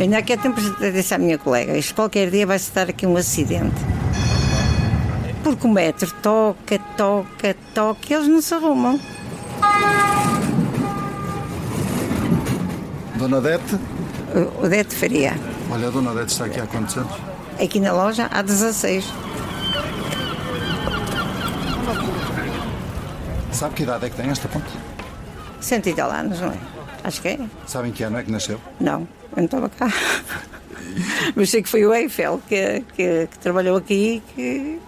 Ainda há tempos disse à minha colega, isto qualquer dia vai-se dar aqui um acidente. Porque o metro toca, e eles não se arrumam. Dona Odete? Odete Faria. Olha, a Dona Odete está aqui há quantos anos? Aqui na loja há 16. Sabe que idade é que tem esta ponte? 100 e tal anos, não é? Acho que é. Sabem que ano é que nasceu? Não, eu não estava cá. Mas sei que foi o Eiffel que trabalhou aqui e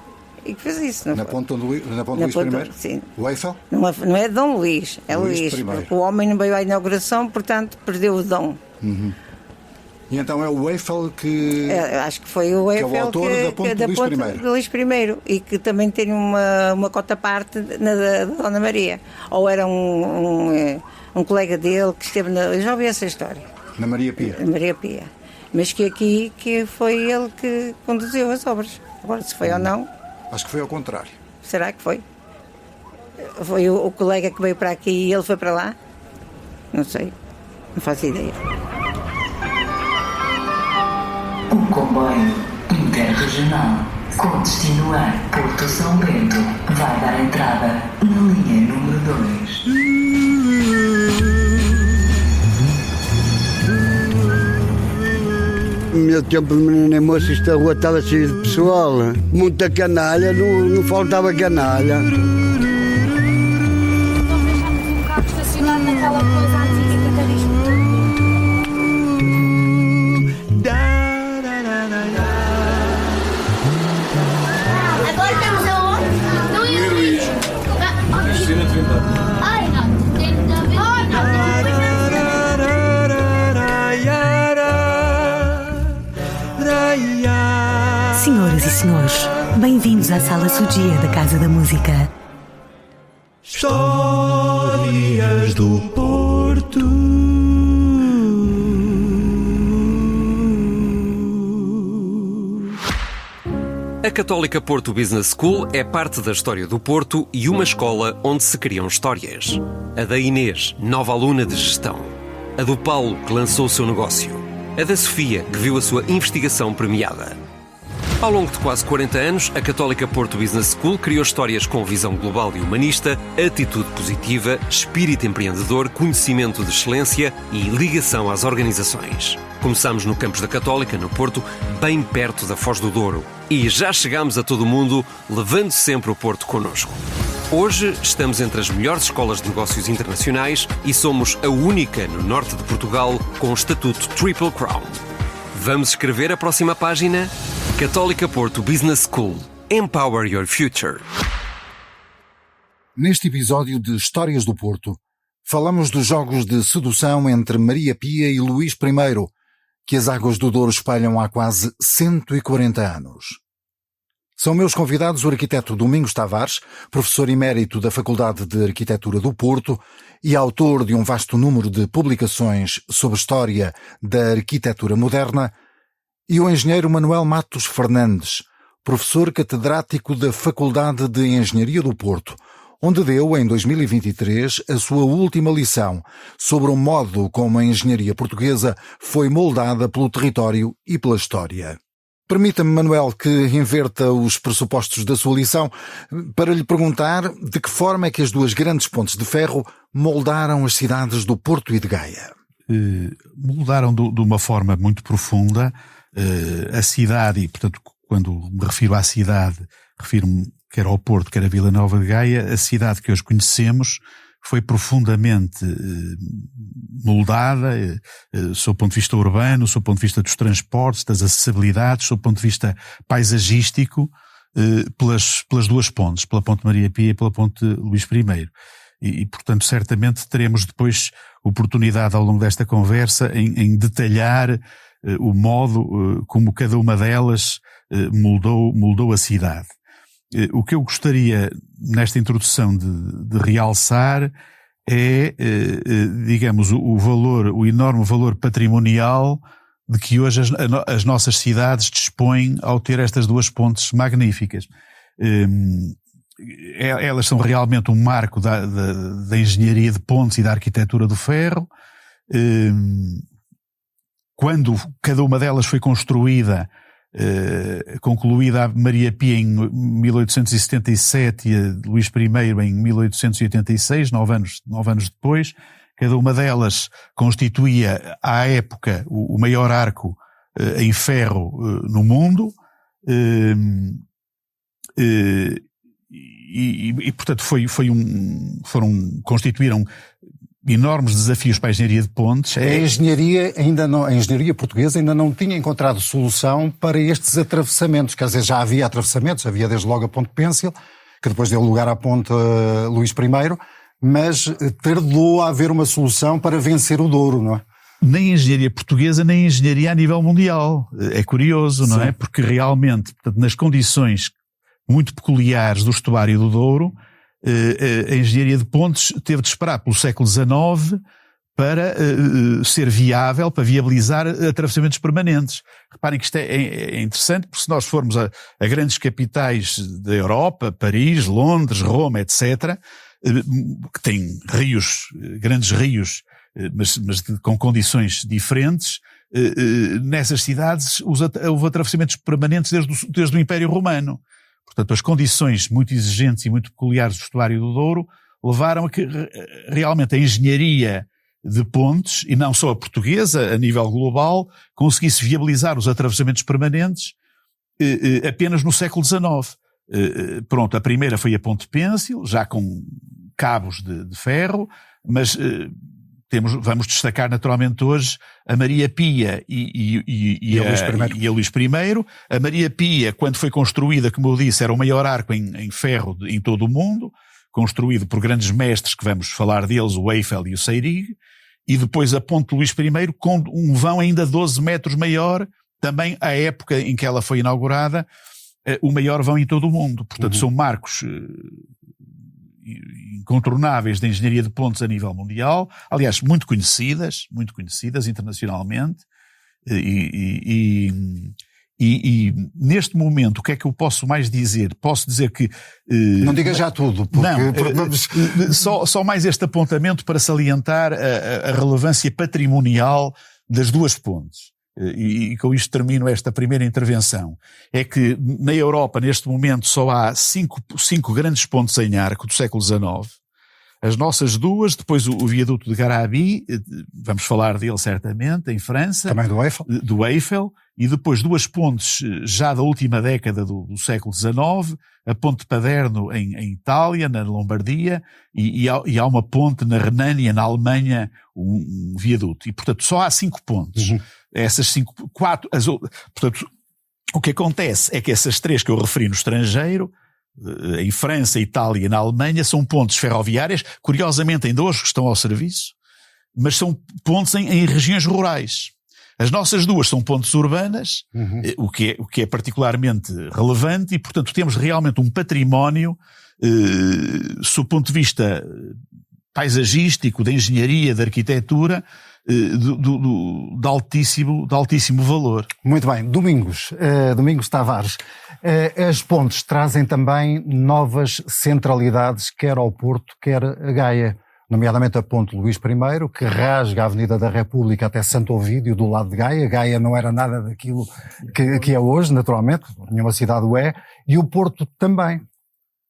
que fez isso. Não na foi? ponte Luís I? Sim. O Eiffel? Não é Dom Luís, é Luís. Porque o homem não veio à inauguração, portanto perdeu o dom. Uhum. E então é o Eiffel que... acho que foi o Eiffel que é o autor da ponte de Luís I. E que também tem uma cota à parte da Dona Maria. Ou era um colega dele que esteve na... Eu já ouvi essa história. Na Maria Pia? Na Maria Pia. Mas que foi ele que conduziu as obras. Agora, se foi ou não... Acho que foi ao contrário. Será que foi? Foi o colega que veio para aqui e ele foi para lá? Não sei. Não faço ideia. Um comboio interregional com destino a Porto São Bento vai dar entrada na linha número 2. No meu tempo de menina e moça, esta rua estava cheia de pessoal. Muita canalha, não faltava canalha. Então deixámos um carro estacionado naquela coisa antiga que até diz agora estamos aonde? Não é Luís. Cristina Trindade. Ai, não. Tem de haver. Senhoras e senhores, bem-vindos à Sala Sudia da Casa da Música. Histórias do Porto. A Católica Porto Business School é parte da história do Porto e uma escola onde se criam histórias. A da Inês, nova aluna de gestão. A do Paulo, que lançou o seu negócio. A da Sofia, que viu a sua investigação premiada. Ao longo de quase 40 anos, a Católica Porto Business School criou histórias com visão global e humanista, atitude positiva, espírito empreendedor, conhecimento de excelência e ligação às organizações. Começámos no campus da Católica, no Porto, bem perto da Foz do Douro. E já chegámos a todo o mundo, levando sempre o Porto connosco. Hoje estamos entre as melhores escolas de negócios internacionais e somos a única no norte de Portugal com o estatuto Triple Crown. Vamos escrever a próxima página? Católica Porto Business School. Empower your future. Neste episódio de Histórias do Porto, falamos dos jogos de sedução entre Maria Pia e Luís I, que as águas do Douro espalham há quase 140 anos. São meus convidados o arquiteto Domingos Tavares, professor emérito da Faculdade de Arquitetura do Porto e autor de um vasto número de publicações sobre história da arquitetura moderna, e o engenheiro Manuel Matos Fernandes, professor catedrático da Faculdade de Engenharia do Porto, onde deu, em 2023, a sua última lição sobre o modo como a engenharia portuguesa foi moldada pelo território e pela história. Permita-me, Manuel, que inverta os pressupostos da sua lição para lhe perguntar de que forma é que as duas grandes pontes de ferro moldaram as cidades do Porto e de Gaia. Moldaram de uma forma muito profunda a cidade, e portanto quando me refiro à cidade, refiro-me quer ao Porto, quer a Vila Nova de Gaia. A cidade que hoje conhecemos foi profundamente moldada, sob o ponto de vista urbano, sob o ponto de vista dos transportes, das acessibilidades, sob o ponto de vista paisagístico, pelas duas pontes, pela Ponte Maria Pia e pela Ponte Luís I. E, portanto, certamente teremos depois oportunidade ao longo desta conversa em detalhar o modo como cada uma delas moldou a cidade. O que eu gostaria nesta introdução de realçar é, digamos, o enorme valor patrimonial de que hoje as nossas cidades dispõem ao ter estas duas pontes magníficas. Elas são realmente um marco da engenharia de pontes e da arquitetura do ferro. quando cada uma delas foi construída, concluída a Maria Pia em 1877 e a Luís I em 1886, 9 anos depois, cada uma delas constituía, à época, o maior arco em ferro no mundo, e portanto constituíram enormes desafios para a engenharia de pontes. A engenharia portuguesa ainda não tinha encontrado solução para estes atravessamentos, quer dizer, já havia atravessamentos, havia desde logo a ponte Pêncil, que depois deu lugar à ponte Luís I, mas tardou a haver uma solução para vencer o Douro, não é? Nem a engenharia portuguesa, nem a engenharia a nível mundial. É curioso, não é? Porque realmente, portanto, nas condições muito peculiares do estuário do Douro, a engenharia de pontes teve de esperar pelo século XIX para ser viável, para viabilizar atravessamentos permanentes. Reparem que isto é interessante, porque se nós formos a grandes capitais da Europa, Paris, Londres, Roma, etc., que têm rios, grandes rios, mas com condições diferentes, nessas cidades houve atravessamentos permanentes desde o Império Romano. Portanto, as condições muito exigentes e muito peculiares do estuário do Douro levaram a que realmente a engenharia de pontes, e não só a portuguesa, a nível global, conseguisse viabilizar os atravessamentos permanentes apenas no século XIX. Pronto, a primeira foi a ponte Pêncil, já com cabos de ferro, mas vamos destacar naturalmente hoje a Maria Pia e a Luís I. A Maria Pia, quando foi construída, como eu disse, era o maior arco em ferro em todo o mundo, construído por grandes mestres, que vamos falar deles, o Eiffel e o Seyrig, e depois a ponte Luís I, com um vão ainda 12 metros maior, também à época em que ela foi inaugurada, o maior vão em todo o mundo. Portanto, são marcos incontornáveis da engenharia de pontes a nível mundial, aliás, muito conhecidas internacionalmente, e neste momento, o que é que eu posso mais dizer? Posso dizer que... não diga já tudo, porque... Só mais este apontamento para salientar a relevância patrimonial das duas pontes. E com isto termino esta primeira intervenção. É que na Europa, neste momento, só há cinco grandes pontes em arco do século XIX. As nossas duas, depois o viaduto de Garabi, vamos falar dele certamente, em França. Também do Eiffel. E depois duas pontes já da última década do século XIX, a ponte de Paderno em Itália, na Lombardia, e há uma ponte na Renânia, na Alemanha, um viaduto. E, portanto, só há 5 pontes. Essas 4, portanto, o que acontece é que essas 3 que eu referi no estrangeiro, em França, Itália e na Alemanha, são pontes ferroviárias, curiosamente ainda hoje estão ao serviço, mas são pontes em regiões rurais. As nossas duas são pontes urbanas, o que é particularmente relevante, e portanto temos realmente um património, sob o ponto de vista paisagístico, da engenharia, da arquitetura, de altíssimo valor. Muito bem. Domingos Tavares, as pontes trazem também novas centralidades, quer ao Porto, quer a Gaia, nomeadamente a ponte Luís I, que rasga a Avenida da República até Santo Ovídio, do lado de Gaia. Gaia não era nada daquilo que é hoje, naturalmente, nenhuma cidade o é, e o Porto também.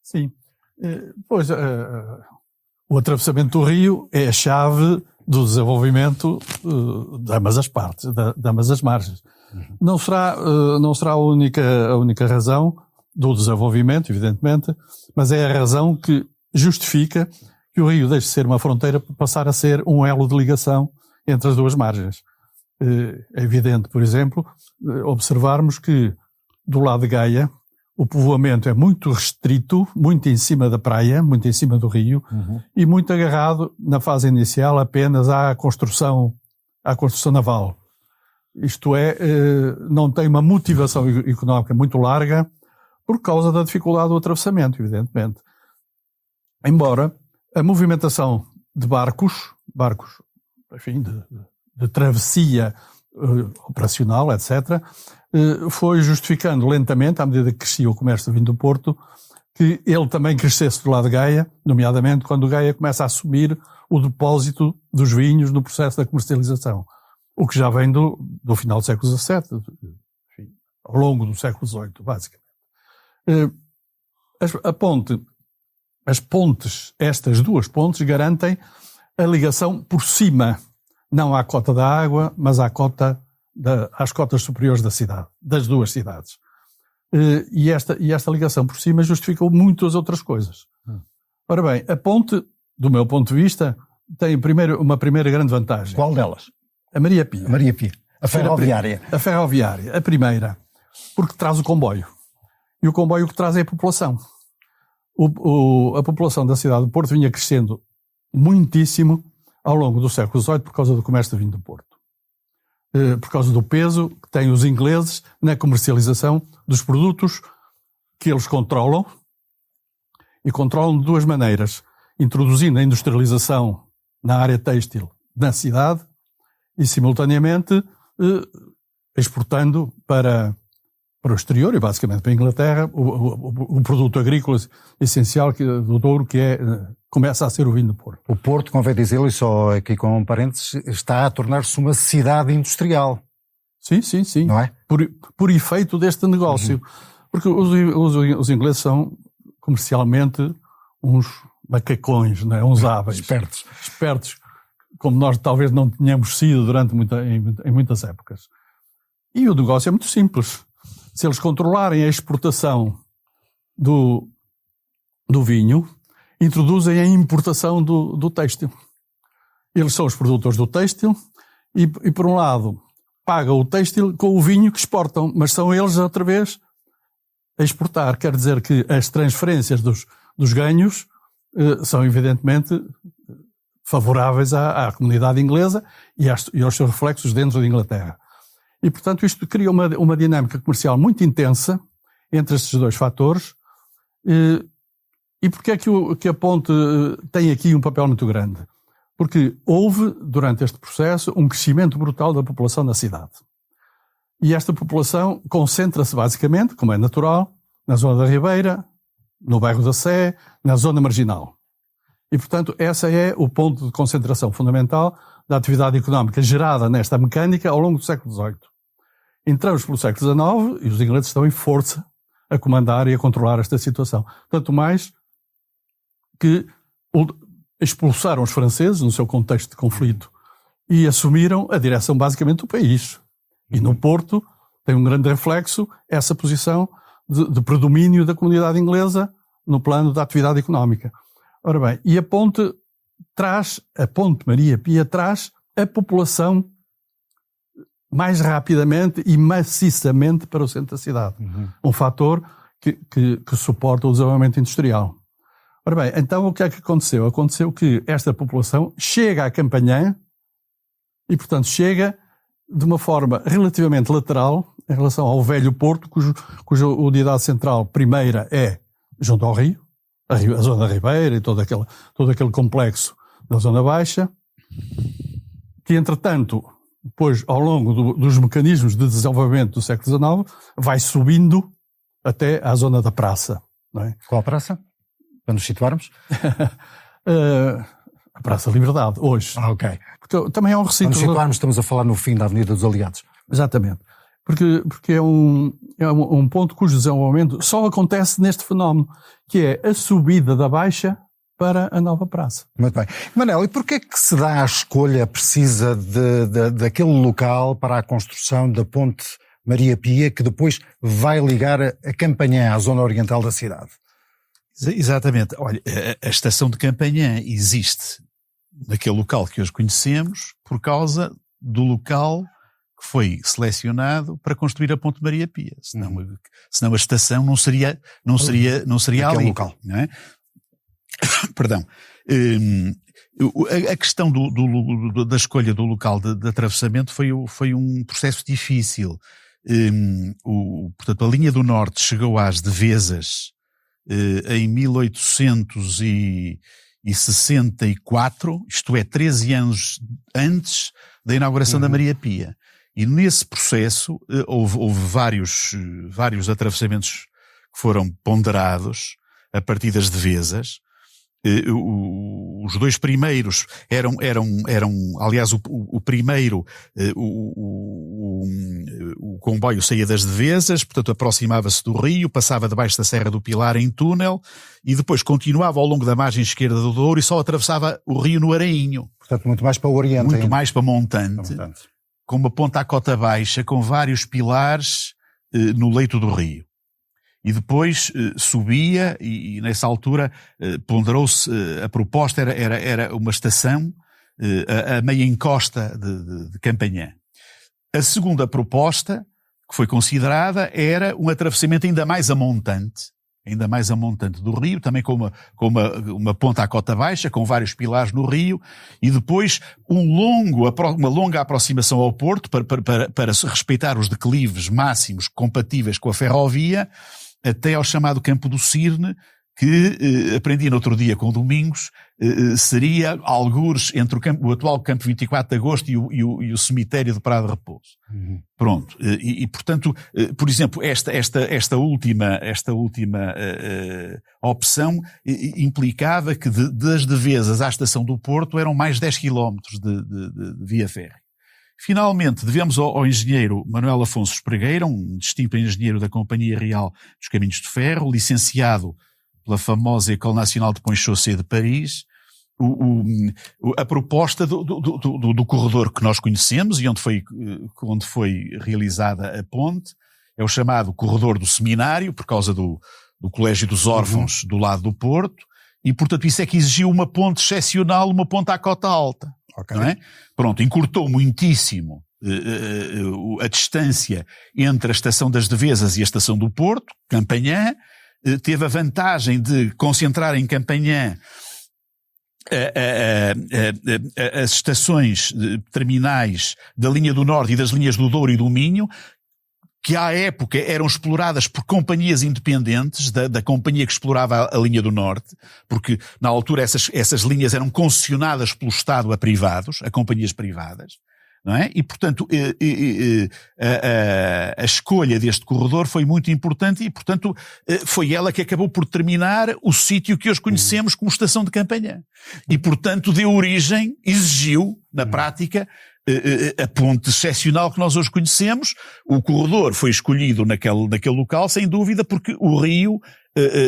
Sim. Pois, o atravessamento do rio é a chave do desenvolvimento de ambas as partes, de ambas as margens. Não será a única razão do desenvolvimento, evidentemente, mas é a razão que justifica que o rio deixe de ser uma fronteira para passar a ser um elo de ligação entre as duas margens. É evidente, por exemplo, observarmos que do lado de Gaia o povoamento é muito restrito, muito em cima da praia, muito em cima do rio, e muito agarrado na fase inicial apenas à construção naval. Isto é, não tem uma motivação económica muito larga por causa da dificuldade do atravessamento, evidentemente. Embora a movimentação de barcos, enfim, de travessia operacional, etc., foi justificando lentamente, à medida que crescia o comércio vindo do Porto, que ele também crescesse do lado de Gaia, nomeadamente quando Gaia começa a assumir o depósito dos vinhos no processo da comercialização. o que já vem do final do século XVII, enfim, ao longo do século XVIII, basicamente. Estas duas pontes garantem a ligação por cima, não à cota da água, mas às cotas superiores da cidade, das duas cidades. E esta ligação por cima justificou muitas outras coisas. Ora bem, a ponte, do meu ponto de vista, tem uma primeira grande vantagem. Qual delas? A Maria Pia. A Maria Pia. A ferroviária. A ferroviária, a primeira, porque traz o comboio. E o comboio que traz é a população. A população da cidade do Porto vinha crescendo muitíssimo ao longo do século XVIII por causa do comércio de vinho do Porto. Por causa do peso que têm os ingleses na comercialização dos produtos que eles controlam, e controlam de duas maneiras: introduzindo a industrialização na área têxtil na cidade e, simultaneamente, exportando para o exterior e basicamente para a Inglaterra o produto agrícola essencial do Douro, que começa a ser o vinho do Porto. O Porto, convém dizê-lo, e só aqui com parênteses, está a tornar-se uma cidade industrial. Sim, sim, sim. Não é? Por efeito deste negócio. Porque os ingleses são comercialmente uns macacões, não é? Uns hábeis. Espertos, como nós talvez não tenhamos sido em muitas épocas. E o negócio é muito simples. Se eles controlarem a exportação do vinho, introduzem a importação do têxtil. Eles são os produtores do têxtil e, por um lado, pagam o têxtil com o vinho que exportam, mas são eles, outra vez, a exportar. Quer dizer que as transferências dos ganhos são, evidentemente, favoráveis à comunidade inglesa e aos seus reflexos dentro da Inglaterra. E, portanto, isto cria uma dinâmica comercial muito intensa entre estes dois fatores. E porquê é que a ponte tem aqui um papel muito grande? Porque houve, durante este processo, um crescimento brutal da população da cidade. E esta população concentra-se basicamente, como é natural, na zona da Ribeira, no bairro da Sé, na zona marginal. E, portanto, esse é o ponto de concentração fundamental da atividade económica gerada nesta mecânica ao longo do século XVIII. Entramos pelo século XIX e os ingleses estão em força a comandar e a controlar esta situação. Tanto mais que expulsaram os franceses no seu contexto de conflito e assumiram a direção basicamente do país. E no Porto tem um grande reflexo essa posição de predomínio da comunidade inglesa no plano da atividade económica. Ora bem, e a ponte Maria Pia traz a população mais rapidamente e maciçamente para o centro da cidade. Um fator que suporta o desenvolvimento industrial. Ora bem, então o que é que aconteceu? Aconteceu que esta população chega a Campanhã e, portanto, chega de uma forma relativamente lateral em relação ao velho Porto, cuja unidade central primeira é junto ao rio, a zona da Ribeira e todo aquele complexo da zona baixa, que, entretanto, depois, ao longo dos mecanismos de desenvolvimento do século XIX, vai subindo até à zona da praça. Não é? Qual praça? Para nos situarmos? A Praça Liberdade, hoje. Ok. Porque também é um recinto... Para nos situarmos, estamos a falar no fim da Avenida dos Aliados. Exatamente. Porque é um ponto cujo desenvolvimento só acontece neste fenómeno, que é a subida da Baixa para a nova praça. Muito bem. Manel, e porquê é que se dá a escolha precisa daquele local para a construção da ponte Maria Pia, que depois vai ligar a Campanhã, à zona oriental da cidade? Exatamente. Olha, a estação de Campanhã existe naquele local que hoje conhecemos por causa do local que foi selecionado para construir a ponte Maria Pia. Senão a estação não seria ali. Local. Não é? Perdão. A questão da escolha do local de atravessamento foi um processo difícil. Portanto, a linha do Norte chegou às Devesas em 1864, isto é, 13 anos antes da inauguração da Maria Pia. E nesse processo houve vários atravessamentos que foram ponderados a partir das Devesas. os dois primeiros eram aliás, o primeiro, o comboio saía das Devesas, portanto aproximava-se do rio, passava debaixo da Serra do Pilar em túnel e depois continuava ao longo da margem esquerda do Douro e só atravessava o rio no Arainho. Portanto, muito mais para o Oriente. Muito mais para Montante, com uma ponta à cota baixa, com vários pilares no leito do rio. E depois subia e nessa altura ponderou-se, a proposta era uma estação a meia encosta de Campanhã. A segunda proposta, que foi considerada, era um atravessamento ainda mais a montante do rio, também com uma ponta à cota baixa, com vários pilares no rio, e depois uma longa aproximação ao porto para respeitar os declives máximos compatíveis com a ferrovia, até ao chamado Campo do Cirne, que aprendi no outro dia com Domingos, seria algures entre o atual Campo 24 de Agosto e o cemitério de Prado de Repouso. Pronto. E portanto, por exemplo, esta última opção implicava que das Devesas à estação do Porto eram mais 10 quilómetros de via férrea. Finalmente, devemos ao engenheiro Manuel Afonso Espregueira, um distinto engenheiro da Companhia Real dos Caminhos de Ferro, licenciado pela famosa École Nationale de Ponts-Chaussées de Paris, a proposta do corredor que nós conhecemos e onde foi realizada a ponte, é o chamado corredor do Seminário, por causa do Colégio dos Órfãos do lado do Porto, e portanto isso é que exigiu uma ponte excepcional, uma ponte à cota alta. Okay. Não é? Pronto, encurtou muitíssimo a distância entre a estação das Devesas e a estação do Porto, Campanhã, teve a vantagem de concentrar em Campanhã as estações terminais da linha do Norte e das linhas do Douro e do Minho, que à época eram exploradas por companhias independentes da companhia que explorava a linha do Norte, porque na altura essas linhas eram concessionadas pelo Estado a privados, a companhias privadas, não é? E portanto a escolha deste corredor foi muito importante e portanto foi ela que acabou por determinar o sítio que hoje conhecemos como Estação de Campanhã. E portanto exigiu na prática a ponte excepcional que nós hoje conhecemos. O corredor foi escolhido naquele local, sem dúvida, porque o rio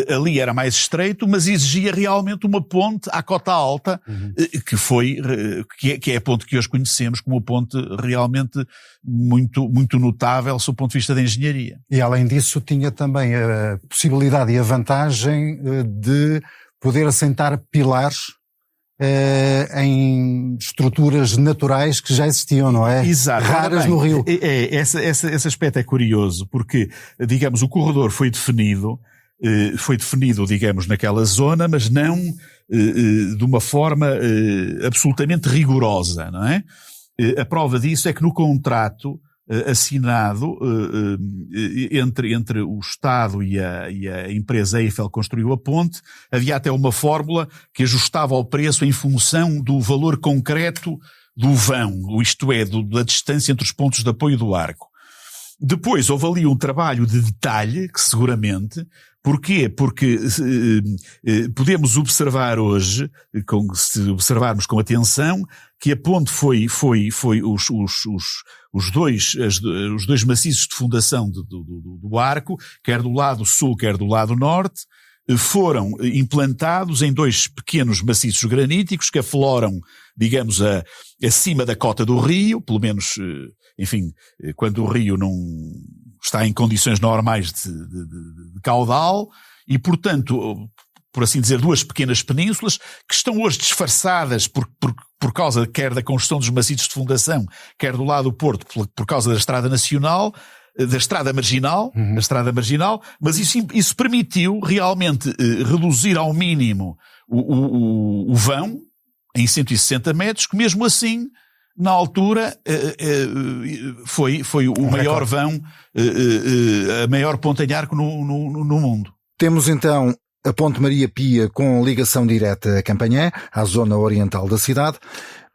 ali era mais estreito, mas exigia realmente uma ponte à cota alta, que é a ponte que hoje conhecemos como uma ponte realmente muito, muito notável sob o ponto de vista da engenharia. E além disso tinha também a possibilidade e a vantagem de poder assentar pilares em estruturas naturais que já existiam, não é? Exato. Raras no rio. Esse aspecto é curioso, porque, digamos, o corredor foi definido, digamos, naquela zona, mas não de uma forma absolutamente rigorosa, não é? A prova disso é que no contrato assinado entre o Estado e a empresa Eiffel construiu a ponte, havia até uma fórmula que ajustava o preço em função do valor concreto do vão, isto é, da distância entre os pontos de apoio do arco. Depois houve ali um trabalho de detalhe, que seguramente, porquê? Porque podemos observar hoje, se observarmos com atenção, que a ponte foi os dois maciços de fundação do arco, quer do lado sul, quer do lado norte, foram implantados em dois pequenos maciços graníticos que afloram, digamos, acima da cota do rio, pelo menos, enfim, quando o rio não está em condições normais de caudal, e portanto, por assim dizer, duas pequenas penínsulas que estão hoje disfarçadas por causa quer da construção dos maciços de fundação, quer do lado do Porto por causa da estrada nacional, da estrada marginal, mas isso permitiu realmente reduzir ao mínimo o vão em 160 metros, que mesmo assim, na altura, foi o maior vão, a maior ponta em arco no mundo. Temos então a Ponte Maria Pia com ligação direta a Campanhã, à zona oriental da cidade,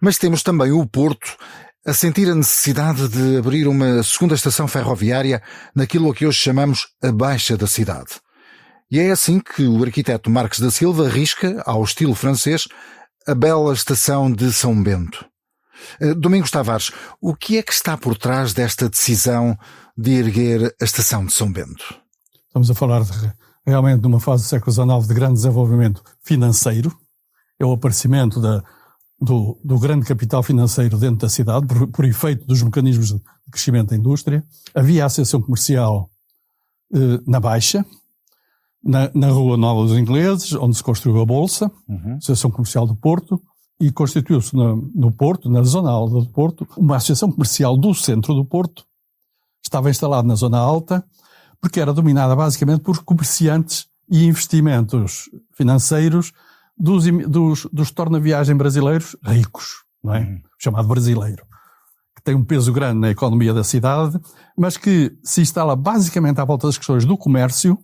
mas temos também o Porto a sentir a necessidade de abrir uma segunda estação ferroviária naquilo a que hoje chamamos a Baixa da cidade. E é assim que o arquiteto Marques da Silva arrisca, ao estilo francês, a bela estação de São Bento. Domingos Tavares, o que é que está por trás desta decisão de erguer a estação de São Bento? Estamos a falar realmente de uma fase do século XIX de grande desenvolvimento financeiro. É o aparecimento do grande capital financeiro dentro da cidade, por efeito dos mecanismos de crescimento da indústria. Havia a associação comercial na Baixa, na Rua Nova dos Ingleses, onde se construiu a Bolsa, a Associação Comercial do Porto, e constituiu-se no Porto, na zona alta do Porto, uma associação comercial do centro do Porto. Estava instalada na zona alta, porque era dominada basicamente por comerciantes e investimentos financeiros dos torna-viagem brasileiros ricos, não é? Chamado brasileiro, que tem um peso grande na economia da cidade, mas que se instala basicamente à volta das questões do comércio,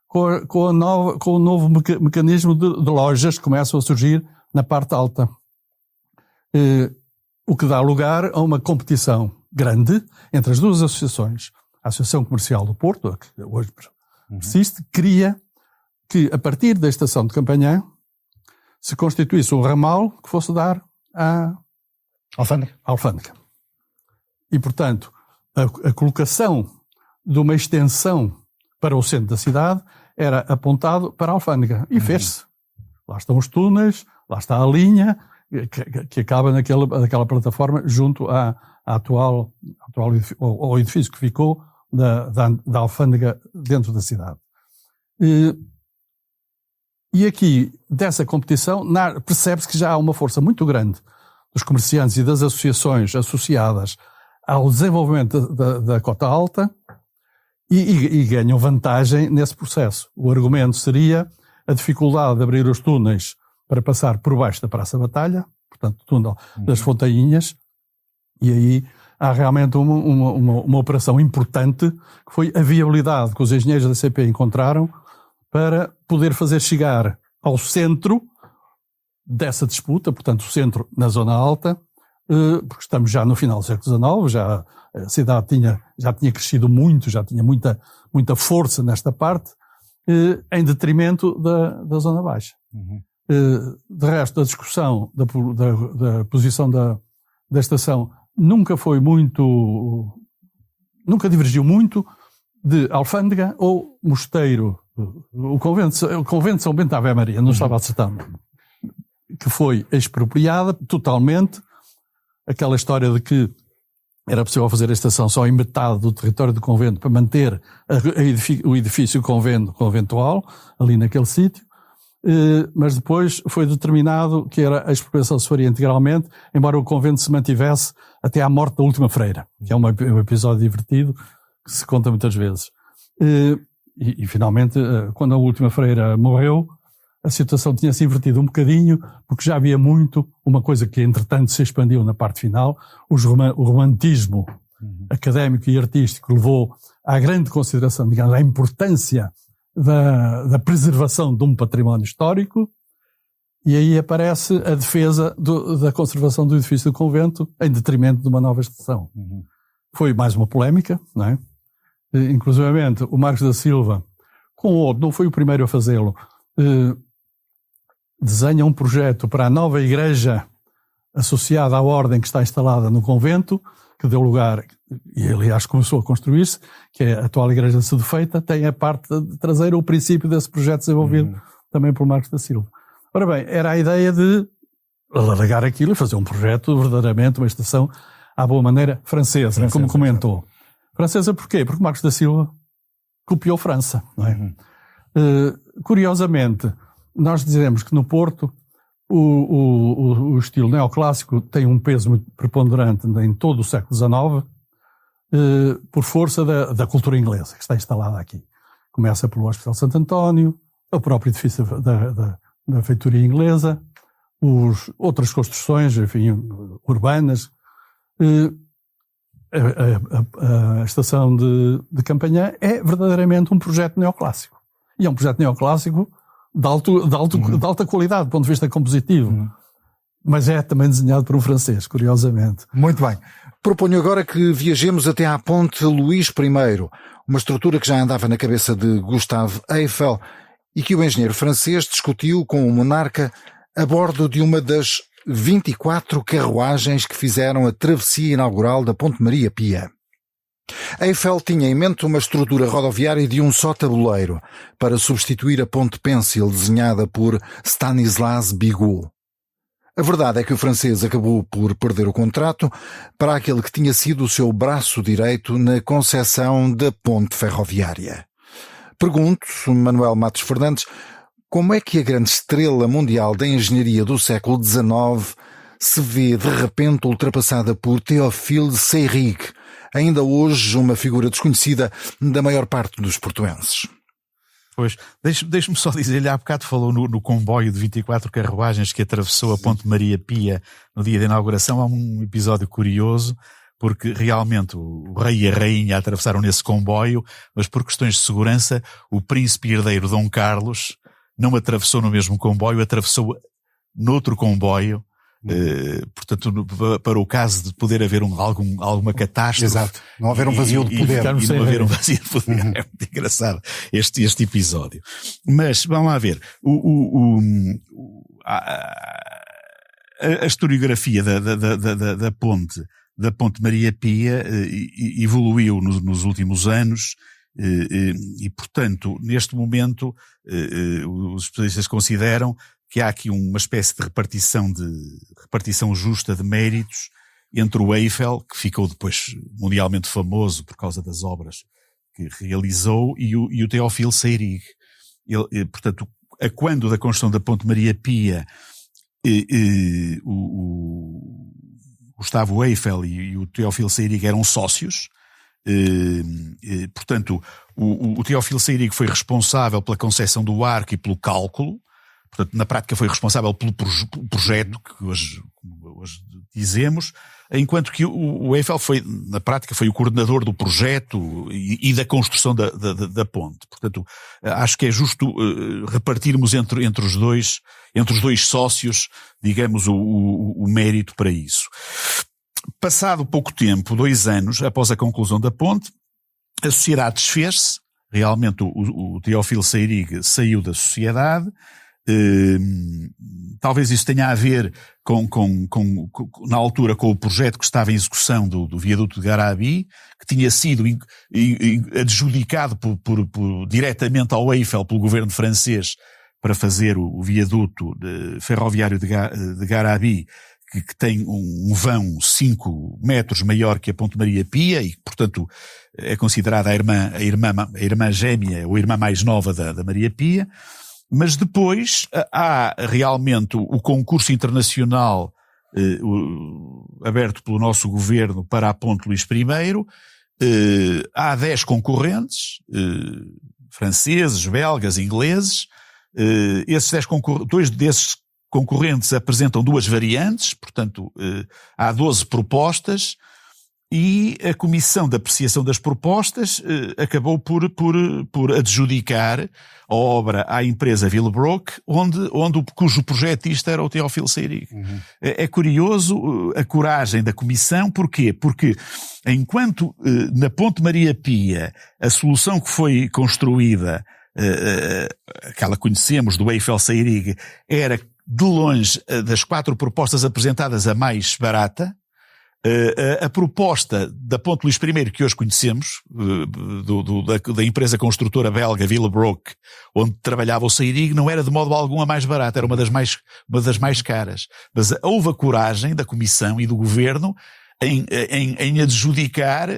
com o novo mecanismo de lojas que começam a surgir na parte alta. O que dá lugar a uma competição grande entre as duas associações. A Associação Comercial do Porto, que hoje persiste, queria que, a partir da estação de Campanhã, se constituísse um ramal que fosse dar à alfândega. E, portanto, a colocação de uma extensão para o centro da cidade era apontado para a alfândega. E fez-se. Lá estão os túneis, lá está a linha que acaba naquela plataforma junto ao edifício que ficou da alfândega dentro da cidade. E aqui, dessa competição, percebe-se que já há uma força muito grande dos comerciantes e das associações associadas ao desenvolvimento da cota alta e ganham vantagem nesse processo. O argumento seria a dificuldade de abrir os túneis para passar por baixo da Praça Batalha, portanto, o túnel das Fontainhas, e aí há realmente uma operação importante, que foi a viabilidade que os engenheiros da CP encontraram para poder fazer chegar ao centro dessa disputa, portanto, o centro na zona alta, porque estamos já no final do século XIX, a cidade já tinha crescido muito, já tinha muita força nesta parte, em detrimento da zona baixa. De resto, a discussão da posição da estação nunca divergiu muito de alfândega ou mosteiro. O convento de São Bento da Ave Maria, não estava a acertar, que foi expropriada totalmente. Aquela história de que era possível fazer a estação só em metade do território do convento para manter o edifício conventual, ali naquele sítio, mas depois foi determinado que a expropriação se faria integralmente, embora o convento se mantivesse até à morte da última freira, que é um episódio divertido que se conta muitas vezes. E finalmente, quando a última freira morreu, a situação tinha se invertido um bocadinho, porque já havia uma coisa que entretanto se expandiu na parte final, o romantismo académico e artístico levou à grande consideração, digamos, à importância da preservação de um património histórico, e aí aparece a defesa da conservação do edifício do convento em detrimento de uma nova estação. Foi mais uma polémica, não é? Inclusivamente o Marcos da Silva, não foi o primeiro a fazê-lo, desenha um projeto para a nova igreja associada à ordem que está instalada no convento, que deu lugar, e aliás começou a construir-se, que é a atual igreja de Sedufeita, tem a parte traseira, o princípio desse projeto desenvolvido também por Marcos da Silva. Ora bem, era a ideia de alargar aquilo e fazer um projeto, verdadeiramente uma estação à boa maneira francesa, como comentou. Francesa porquê? Porque Marcos da Silva copiou França, não é? Curiosamente, nós dizemos que no Porto o estilo neoclássico tem um peso muito preponderante em todo o século XIX, por força da cultura inglesa que está instalada aqui. Começa pelo Hospital Santo António, o próprio edifício da feitoria inglesa, outras construções, enfim, urbanas. A estação de Campanhã é verdadeiramente um projeto neoclássico. E é um projeto neoclássico de alta qualidade, do ponto de vista compositivo. Mas é também desenhado por um francês, curiosamente. Muito bem. Proponho agora que viajemos até à Ponte Luís I, uma estrutura que já andava na cabeça de Gustave Eiffel e que o engenheiro francês discutiu com o monarca a bordo de uma das 24 carruagens que fizeram a travessia inaugural da Ponte Maria Pia. Eiffel tinha em mente uma estrutura rodoviária de um só tabuleiro para substituir a Ponte Pencil desenhada por Stanislas Bigot. A verdade é que o francês acabou por perder o contrato para aquele que tinha sido o seu braço direito na concepção da ponte ferroviária. Pergunto, Manuel Matos Fernandes, como é que a grande estrela mundial da engenharia do século XIX se vê de repente ultrapassada por Théophile Seyrig, ainda hoje uma figura desconhecida da maior parte dos portuenses? Pois, deixe-me só dizer-lhe, há bocado falou no comboio de 24 carruagens que atravessou a Ponte Maria Pia no dia da inauguração. Há um episódio curioso, porque realmente o rei e a rainha atravessaram nesse comboio, mas por questões de segurança o príncipe herdeiro Dom Carlos não atravessou no mesmo comboio, atravessou noutro comboio. Portanto, para o caso de poder haver alguma catástrofe. Exato. Não haver um vazio de poder. E não haver um vazio de poder. É muito engraçado este episódio. Mas, vamos lá ver. A historiografia da Ponte Maria Pia evoluiu nos últimos anos e, portanto, neste momento, os especialistas consideram que há aqui uma espécie de repartição justa de méritos entre o Eiffel, que ficou depois mundialmente famoso por causa das obras que realizou, e o Théophile Seyrig. Portanto, a quando da construção da Ponte Maria Pia, o Gustavo Eiffel e o Théophile Seyrig eram sócios. Portanto, o Théophile Seyrig foi responsável pela concepção do arco e pelo cálculo. Portanto, na prática foi responsável pelo projeto que hoje dizemos, enquanto que o Eiffel na prática foi o coordenador do projeto e da construção da ponte. Portanto, acho que é justo repartirmos entre os dois sócios, digamos, o mérito para isso. Passado pouco tempo, 2 anos após a conclusão da ponte, a sociedade desfez-se. Realmente o Théophile Seyrig saiu da sociedade. Talvez isso tenha a ver na altura com o projeto que estava em execução do viaduto de Garabi, que tinha sido adjudicado diretamente ao Eiffel pelo governo francês para fazer o viaduto ferroviário de Garabi, que tem um vão 5 metros maior que a Ponte Maria Pia e, portanto, é considerada a irmã gêmea ou a irmã mais nova da Maria Pia. Mas depois há realmente o concurso internacional aberto pelo nosso governo para a Ponte Luís I. Há 10 concorrentes, franceses, belgas, ingleses. Dois desses concorrentes apresentam 2 variantes, portanto há 12 propostas. E a Comissão de Apreciação das Propostas acabou por adjudicar a obra à empresa Willebroek, cujo projetista era o Théophile Seyrig. Uhum. É curioso a coragem da Comissão. Porquê? Porque enquanto na Ponte Maria Pia a solução que foi construída, aquela que conhecemos do Eiffel Seyrig, era de longe das 4 propostas apresentadas a mais barata, a proposta da Ponte Luís I que hoje conhecemos, da empresa construtora belga Willebroek, onde trabalhava o Seyrig, não era de modo algum a mais barata, era uma das mais caras. Mas houve a coragem da Comissão e do Governo em adjudicar,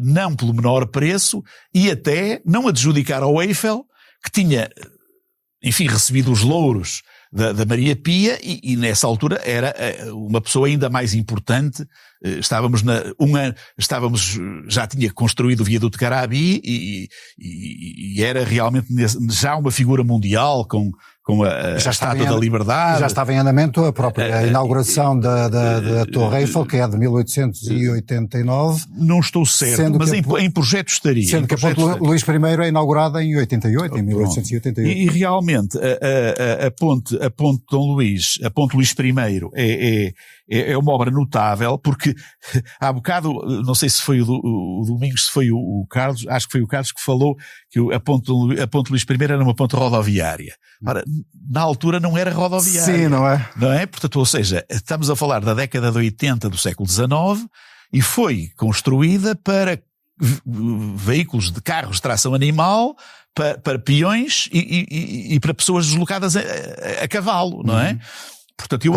não pelo menor preço, e até não adjudicar ao Eiffel, que tinha, enfim, recebido os louros da Maria Pia e nessa altura era uma pessoa ainda mais importante. Já tinha construído o viaduto de Garabi e era realmente já uma figura mundial com a Estátua da Liberdade. Já estava em andamento a própria inauguração da Torre Eiffel, que é de 1889. Não estou certo, mas em projeto estaria. Sendo que a Ponte Luís I é inaugurada em 1888. E realmente a Ponte Dom Luís, a Ponte Luís I é uma obra notável, porque há bocado, não sei se foi o Domingos, se foi o Carlos, acho que foi o Carlos que falou que a Ponte Luís I era uma ponte rodoviária. Ora, na altura não era rodoviária. Sim, não é? Não é? Portanto, ou seja, estamos a falar da década de 80 do século XIX e foi construída para veículos de carros de tração animal, para peões e para pessoas deslocadas a cavalo, não é? Portanto,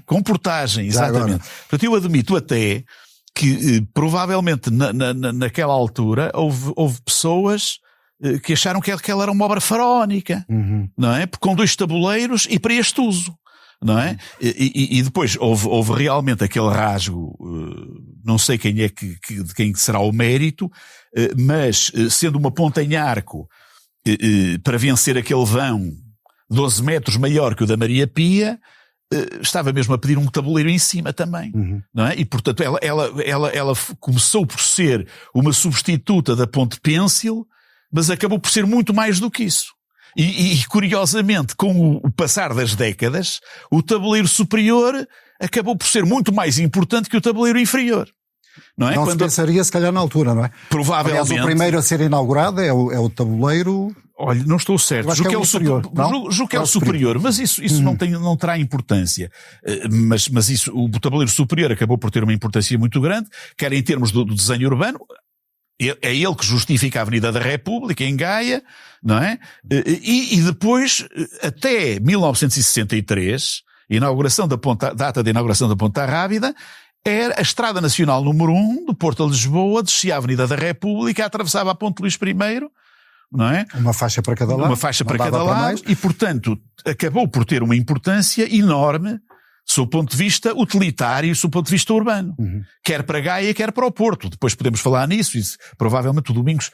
com portagem, exatamente. Portanto, eu admito até que provavelmente naquela altura houve pessoas que acharam que ela era uma obra faraónica, não é? Com 2 tabuleiros e para este uso, não é? E depois houve realmente aquele rasgo, não sei quem é de quem será o mérito, mas sendo uma ponta em arco para vencer aquele vão 12 metros maior que o da Maria Pia, estava mesmo a pedir um tabuleiro em cima também, não é? E portanto ela começou por ser uma substituta da ponte pêncil, mas acabou por ser muito mais do que isso. E curiosamente, com o passar das décadas, o tabuleiro superior acabou por ser muito mais importante que o tabuleiro inferior. Não é? Não se pensaria, se calhar, na altura, não é? Provavelmente. Aliás, o primeiro a ser inaugurado é o tabuleiro... Olha, não estou certo. Julgo que é o superior, mas isso não terá importância. Mas isso, o tabuleiro superior acabou por ter uma importância muito grande, quer em termos do desenho urbano. É ele que justifica a Avenida da República, em Gaia, não é? E depois, até 1963, data de inauguração da Ponta Rábida, era a Estrada Nacional número 1 do Porto a Lisboa, descia a Avenida da República, atravessava a Ponte Luís I, não é? Uma faixa para cada lado. Uma faixa para cada lado, e portanto acabou por ter uma importância enorme sob o ponto de vista utilitário e sob o ponto de vista urbano. Quer para Gaia, quer para o Porto. Depois podemos falar nisso, e provavelmente o Domingos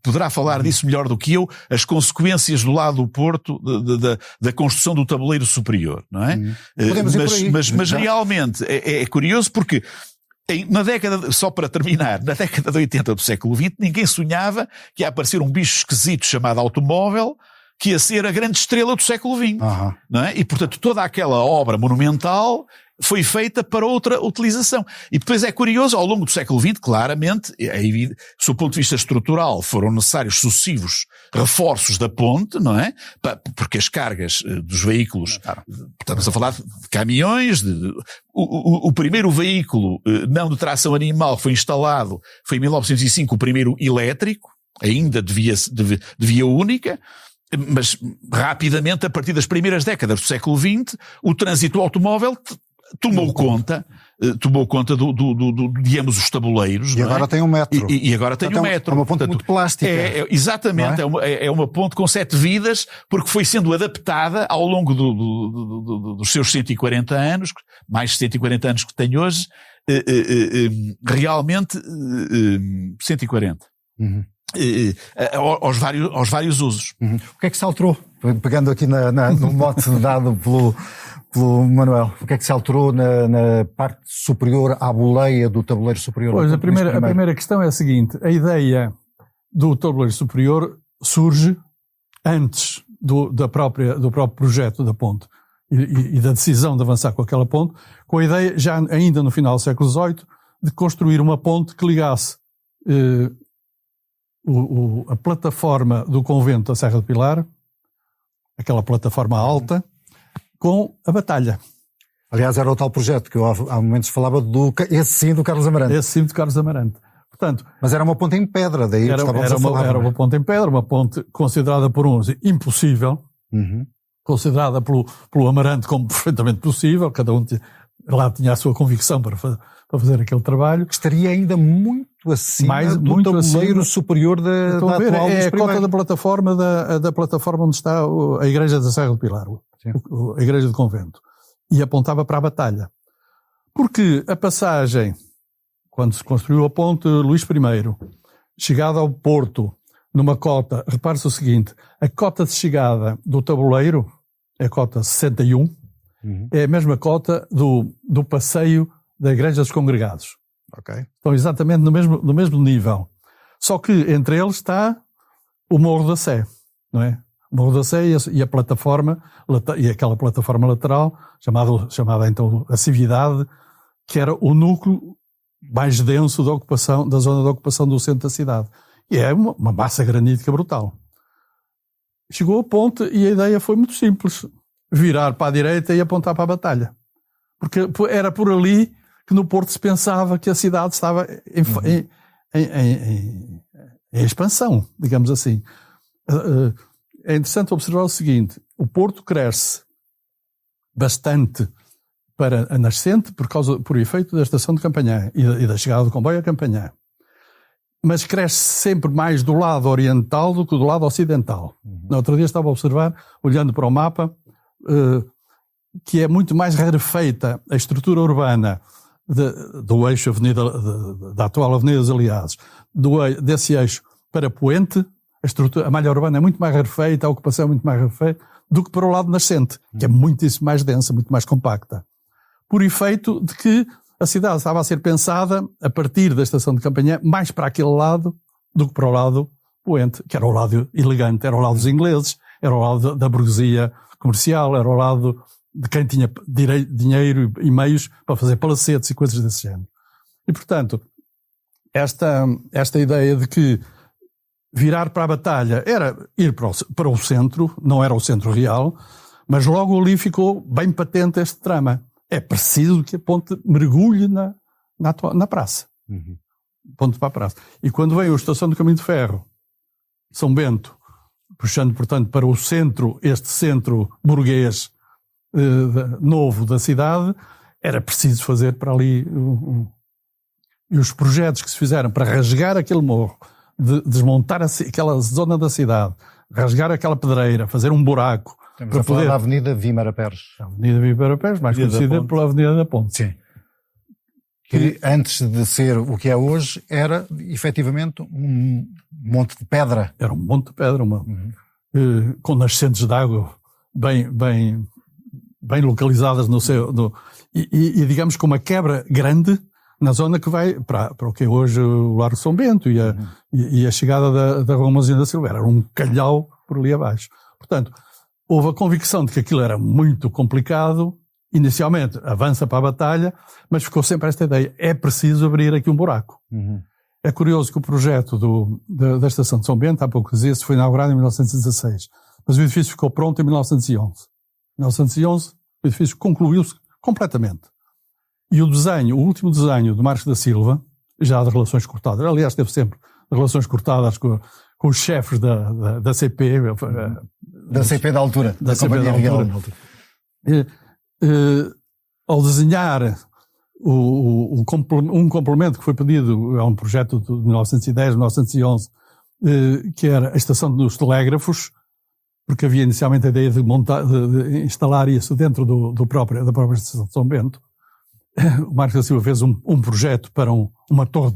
poderá falar disso melhor do que eu, as consequências do lado do Porto da construção do tabuleiro superior, não é? Mas realmente é curioso porque só para terminar, na década de 80 do século XX, ninguém sonhava que ia aparecer um bicho esquisito chamado automóvel, que ia ser a grande estrela do século XX, não é? E, portanto, toda aquela obra monumental foi feita para outra utilização. E depois é curioso, ao longo do século XX, claramente, sob o ponto de vista estrutural, foram necessários sucessivos reforços da ponte, não é? Porque as cargas dos veículos, estamos a falar de caminhões, o primeiro veículo não de tração animal que foi instalado foi em 1905 o primeiro elétrico, ainda de via única. Mas rapidamente, a partir das primeiras décadas do século XX, o trânsito automóvel tomou conta digamos, os tabuleiros. E agora tem um metro. E agora tem um metro. É uma ponte muito plástica. Exatamente, é uma ponte com 7 vidas, porque foi sendo adaptada ao longo dos seus 140 anos, mais de 140 anos que tem hoje, realmente 140. Aos vários usos. O que é que se alterou? Pegando aqui no mote dado pelo Manuel, o que é que se alterou na parte superior à boleia do tabuleiro superior? Pois, a primeira questão é a seguinte: a ideia do tabuleiro superior surge antes do próprio projeto da ponte e da decisão de avançar com aquela ponte, com a ideia, já ainda no final do século XVIII, de construir uma ponte que ligasse a plataforma do convento da Serra do Pilar, aquela plataforma alta, com a Batalha. Aliás, era o tal projeto que eu há momentos falava esse sim do Carlos Amarante. Esse sim do Carlos Amarante. Portanto, mas era uma ponte em pedra, daí estávamos a falar. Era uma ponte em pedra, uma ponte considerada por uns impossível, considerada pelo Amarante como perfeitamente possível, cada um lá tinha a sua convicção para fazer aquele trabalho. Estaria ainda muito acima do tabuleiro superior da atual é a cota da plataforma onde está a Igreja da Serra do Pilar, a Igreja do Convento, e apontava para a Batalha. Porque a passagem, quando se construiu a ponte Luís I, chegada ao Porto, numa cota, repare-se o seguinte, a cota de chegada do tabuleiro é a cota 61, é a mesma cota do passeio da Igreja dos Congregados. Estão exatamente no mesmo nível. Só que entre eles está o Morro da Sé, não é? O Morro da Sé e a plataforma, e aquela plataforma lateral, chamada então a Cividade, que era o núcleo mais denso da zona de ocupação do centro da cidade. E é uma massa granítica brutal. chegou a ponte e a ideia foi muito simples. Virar para a direita e apontar para a Batalha. Porque era por ali que no Porto se pensava que a cidade estava em expansão, digamos assim. É interessante observar o seguinte: o Porto cresce bastante para a nascente por efeito da estação de Campanhã e da chegada do comboio a Campanhã. Mas cresce sempre mais do lado oriental do que do lado ocidental. No outro dia estava a observar, olhando para o mapa, que é muito mais rarefeita a estrutura urbana do eixo da atual Avenida dos Aliados, desse eixo para Poente. A malha urbana é muito mais rarefeita, a ocupação é muito mais rarefeita do que para o lado nascente, que é muitíssimo mais densa, muito mais compacta. Por efeito de que a cidade estava a ser pensada a partir da estação de Campanhã mais para aquele lado do que para o lado Poente, que era o lado elegante, era o lado dos ingleses, era o lado da burguesia comercial, era o lado de quem tinha dinheiro e meios para fazer palacetes e coisas desse género. E, portanto, esta ideia de que virar para a Batalha era ir para o centro, não era o centro real, mas logo ali ficou bem patente este trama. É preciso que a ponte mergulhe na praça. Ponte para a praça. E quando vem a estação do Caminho de Ferro, São Bento, puxando, portanto, para o centro, este centro burguês novo da cidade, era preciso fazer para ali e os projetos que se fizeram para rasgar aquele morro, desmontar aquela zona da cidade, rasgar aquela pedreira, fazer um buraco. Estamos a falar da Avenida Vímara Pérez. A Avenida Vímara Pérez, mais conhecida pela Avenida da Ponte. Sim. Que antes de ser o que é hoje, era efetivamente um monte de pedra. Era um monte de pedra, com nascentes de água bem localizadas no seu... E digamos com uma quebra grande na zona que vai para o que é hoje o Largo São Bento e a chegada da Rua Mãozinha da Silveira. Era um calhau por ali abaixo. Portanto, houve a convicção de que aquilo era muito complicado. Inicialmente avança para a Batalha, mas ficou sempre esta ideia: é preciso abrir aqui um buraco. É curioso que o projeto da Estação de São Bento, há pouco dizia-se, foi inaugurado em 1916, mas o edifício ficou pronto em 1911. Em 1911 o edifício concluiu-se completamente. E o último desenho do Marcos da Silva, já de relações cortadas, aliás teve sempre relações cortadas com os chefes da CP. Da CP da altura, da Companhia Real. Ao desenhar um complemento que foi pedido a um projeto de 1910, 1911, que era a estação dos telégrafos, porque havia inicialmente a ideia de instalar isso dentro da própria estação de São Bento. O Marcos da Silva fez um projeto para uma torre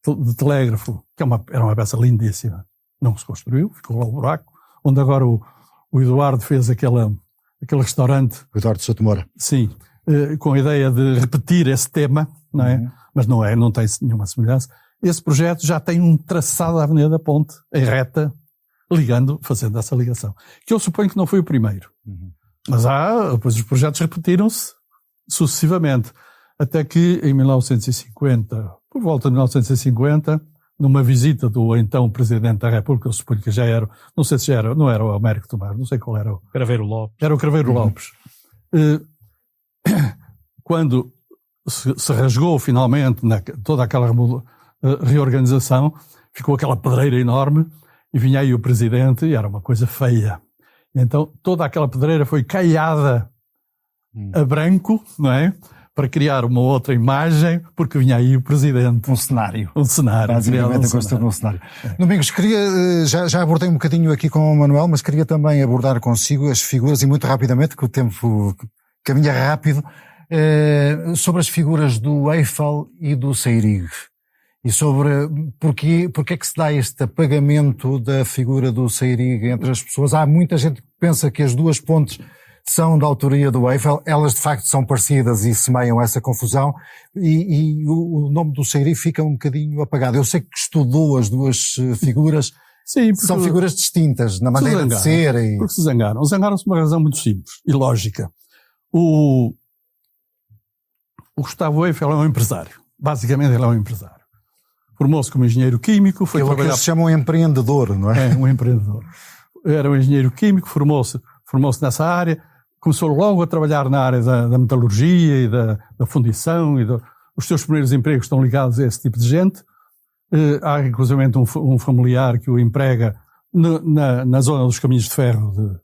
de telégrafo, que era uma peça lindíssima. Não se construiu, ficou lá o buraco, onde agora o Eduardo fez aquele restaurante. O Eduardo Souto Moura. Sim, com a ideia de repetir esse tema, não é? Mas não tem nenhuma semelhança. Esse projeto já tem um traçado da Avenida da Ponte, em reta, fazendo essa ligação. Que eu suponho que não foi o primeiro. Mas depois os projetos repetiram-se sucessivamente, até que em 1950, por volta de 1950, numa visita do então Presidente da República, eu suponho que já era, não sei se era, não era o Américo Tomás, não sei qual era o... Craveiro Lopes. Era o Craveiro Lopes. Quando se rasgou finalmente toda aquela reorganização, ficou aquela pedreira enorme, e vinha aí o Presidente, e era uma coisa feia. Então toda aquela pedreira foi caiada a branco, não é? Para criar uma outra imagem, porque vinha aí o Presidente. Um cenário. Basicamente a construir um cenário. Domingos, já abordei um bocadinho aqui com o Manuel, mas queria também abordar consigo as figuras, e muito rapidamente, que o tempo caminha rápido, sobre as figuras do Eiffel e do Seyrig. E sobre porque é que se dá este apagamento da figura do Seyrig entre as pessoas. Há muita gente que pensa que as duas pontes são da autoria do Eiffel, elas de facto são parecidas e semeiam essa confusão, e o nome do Seyrig fica um bocadinho apagado. Eu sei que estudou as duas figuras. Sim, são figuras distintas na maneira de ser. Porque se zangaram. Zangaram-se por uma razão muito simples e lógica. O Gustavo Eiffel é um empresário. Basicamente ele é um empresário. Formou-se como engenheiro químico, foi trabalhar... que se chama um empreendedor, não é? É, um empreendedor. era um engenheiro químico, formou-se nessa área, começou logo a trabalhar na área da metalurgia e da fundição, e os seus primeiros empregos estão ligados a esse tipo de gente. Há inclusive um familiar que o emprega na zona dos caminhos de ferro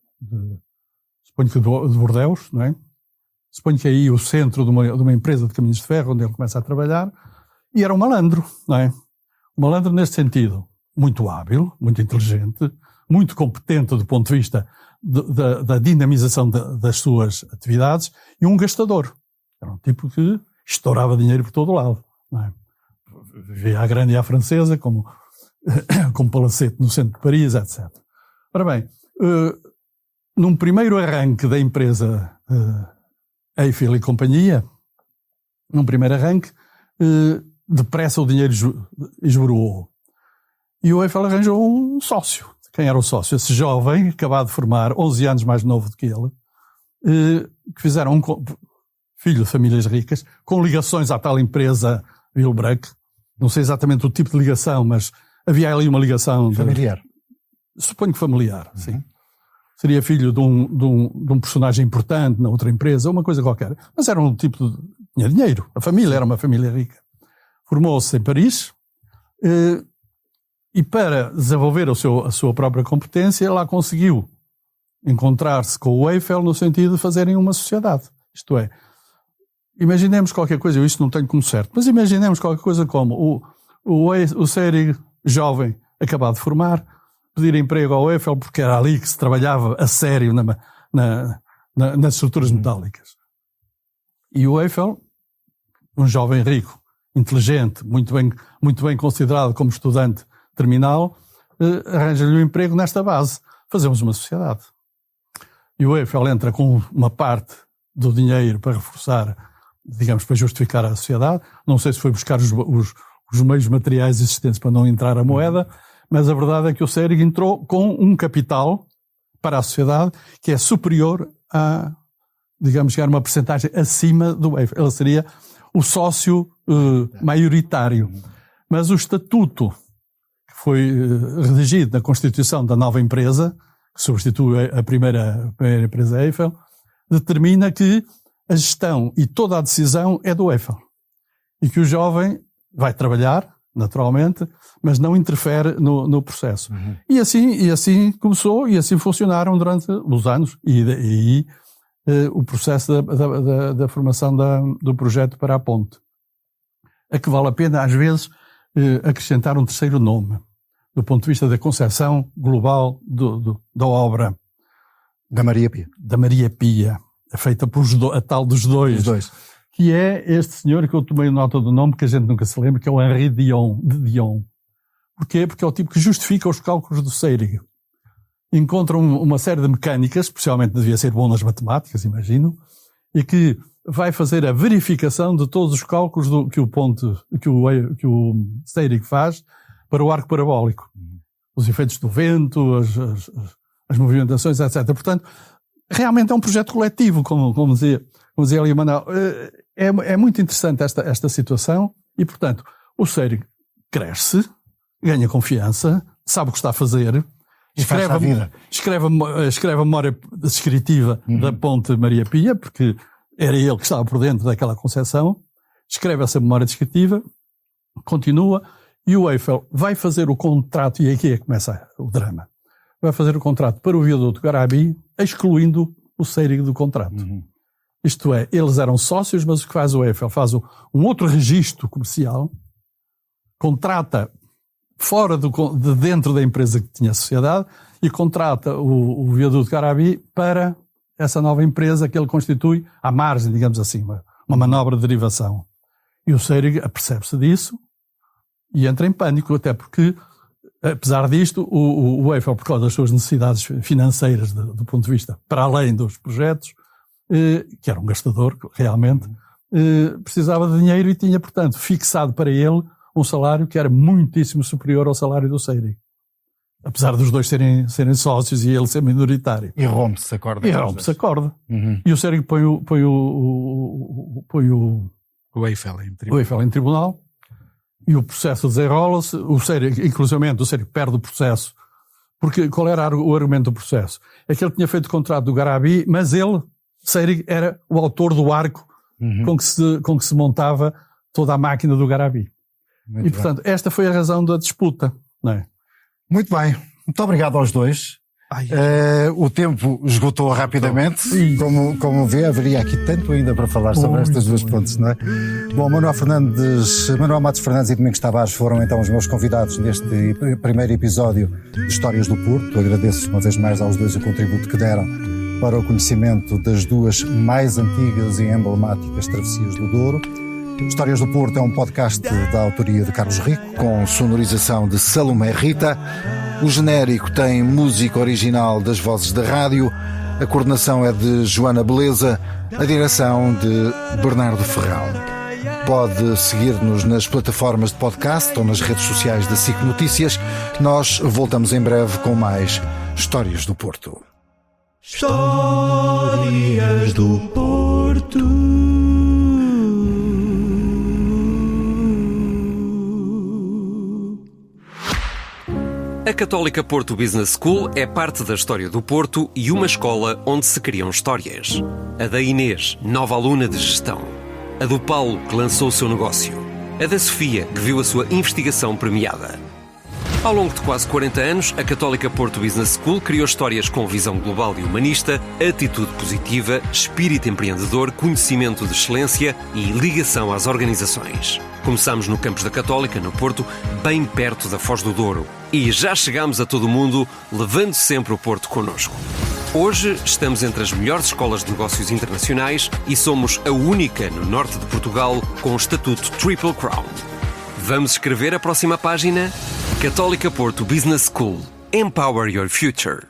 suponho que de Bordeus, não é? Suponho que é aí o centro de uma empresa de caminhos de ferro, onde ele começa a trabalhar, e era um malandro, não é? Um malandro neste sentido, muito hábil, muito inteligente, muito competente do ponto de vista da dinamização das suas atividades, e um gastador. Era um tipo que estourava dinheiro por todo o lado, não é? Vivia à grande e à francesa, como palacete no centro de Paris, etc. Ora bem, num primeiro arranque da empresa Eiffel e companhia, depressa o dinheiro esboroou. E o Eiffel arranjou um sócio. Quem era o sócio? Esse jovem, acabado de formar, 11 anos mais novo do que ele, que fizeram filho de famílias ricas, com ligações à tal empresa Villebreque. Não sei exatamente o tipo de ligação, mas havia ali uma ligação... Familiar. Suponho que familiar, sim. Seria filho de um personagem importante na outra empresa, uma coisa qualquer. Mas era um tipo de... tinha dinheiro. A família era uma família rica. Formou-se em Paris e para desenvolver a sua própria competência, lá conseguiu encontrar-se com o Eiffel no sentido de fazerem uma sociedade. Isto é, imaginemos qualquer coisa, eu isto não tenho como certo, mas imaginemos qualquer coisa como o Seyrig, jovem, acabado de formar, pedir emprego ao Eiffel porque era ali que se trabalhava a sério nas estruturas metálicas. E o Eiffel, um jovem rico, inteligente, muito bem considerado como estudante terminal, arranja-lhe um emprego nesta base. Fazemos uma sociedade. E o Eiffel entra com uma parte do dinheiro para reforçar, digamos, para justificar a sociedade. Não sei se foi buscar os meios materiais existentes para não entrar a moeda, mas a verdade é que o Seyrig entrou com um capital para a sociedade que é superior a, digamos, chegar a uma percentagem acima do Eiffel. Ele seria o sócio maioritário. Mas o estatuto que foi redigido na constituição da nova empresa, que substitui a primeira empresa Eiffel, determina que a gestão e toda a decisão é do Eiffel. E que o jovem vai trabalhar, naturalmente, mas não interfere no processo. E assim começou, e assim funcionaram durante os anos. E o processo da formação do projeto para a ponte. A que vale a pena, às vezes, acrescentar um terceiro nome, do ponto de vista da concepção global da obra. Da Maria Pia. Da Maria Pia, feita por a tal dos dois. Que é este senhor que eu tomei nota do nome, que a gente nunca se lembra, que é o Henri de Dion. Porquê? Porque é o tipo que justifica os cálculos do Seyrig. Encontra uma série de mecânicas, especialmente devia ser bom nas matemáticas, imagino, e que vai fazer a verificação de todos os cálculos que o Seyrig faz para o arco parabólico. Os efeitos do vento, as movimentações, etc. Portanto, realmente é um projeto coletivo, como dizia ali o Manuel. É muito interessante esta situação e, portanto, o Seyrig cresce, ganha confiança, sabe o que está a fazer, escreve a memória descritiva da ponte Maria Pia, porque era ele que estava por dentro daquela concepção, escreve essa memória descritiva, continua, e o Eiffel vai fazer o contrato, e aqui é que começa o drama, vai fazer o contrato para o viaduto Garabi, excluindo o Seyrig do contrato. Isto é, eles eram sócios, mas o que faz o Eiffel? Faz um outro registro comercial, contrata fora de dentro da empresa que tinha a sociedade e contrata o viaduto Garabi para essa nova empresa que ele constitui à margem, digamos assim, uma manobra de derivação. E o Seyrig apercebe-se disso e entra em pânico, até porque, apesar disto, o Eiffel, por causa das suas necessidades financeiras do ponto de vista, para além dos projetos, que era um gastador, realmente, precisava de dinheiro e tinha, portanto, fixado para ele um salário que era muitíssimo superior ao salário do Seyrig. Apesar dos dois serem sócios e ele ser minoritário. E rompe-se a corda. E o Seyrig põe o Eiffel em tribunal e o processo desenrola-se. O Seyrig, inclusivamente, perde o processo Porque qual era o argumento do processo? É que ele tinha feito o contrato do Garabi, mas ele, Seirig, era o autor do arco com que se montava toda a máquina do Garabi. Muito e, portanto, esta foi a razão da disputa, não é? Muito bem. Muito obrigado aos dois. O tempo esgotou rapidamente. Como vê, haveria aqui tanto ainda para falar sobre estas duas pontes, não é? Bom, Manuel Matos Fernandes e Domingos Tavares foram então os meus convidados neste primeiro episódio de Histórias do Porto. Agradeço uma vez mais aos dois o contributo que deram para o conhecimento das duas mais antigas e emblemáticas travessias do Douro. Histórias do Porto é um podcast da autoria de Carlos Rico, com sonorização de Salomé Rita. O genérico tem música original das vozes da rádio. A coordenação é de Joana Beleza. A direção de Bernardo Ferrão. Pode seguir-nos nas plataformas de podcast ou nas redes sociais da SIC Notícias. Nós voltamos em breve com mais Histórias do Porto. Histórias do Porto. A Católica Porto Business School é parte da história do Porto e uma escola onde se criam histórias. A da Inês, nova aluna de gestão. A do Paulo, que lançou o seu negócio. A da Sofia, que viu a sua investigação premiada. Ao longo de quase 40 anos, a Católica Porto Business School criou histórias com visão global e humanista, atitude positiva, espírito empreendedor, conhecimento de excelência e ligação às organizações. Começámos no campus da Católica, no Porto, bem perto da Foz do Douro. E já chegámos a todo o mundo, levando sempre o Porto connosco. Hoje estamos entre as melhores escolas de negócios internacionais e somos a única no norte de Portugal com o estatuto Triple Crown. Vamos escrever a próxima página? Católica Porto Business School. Empower your future.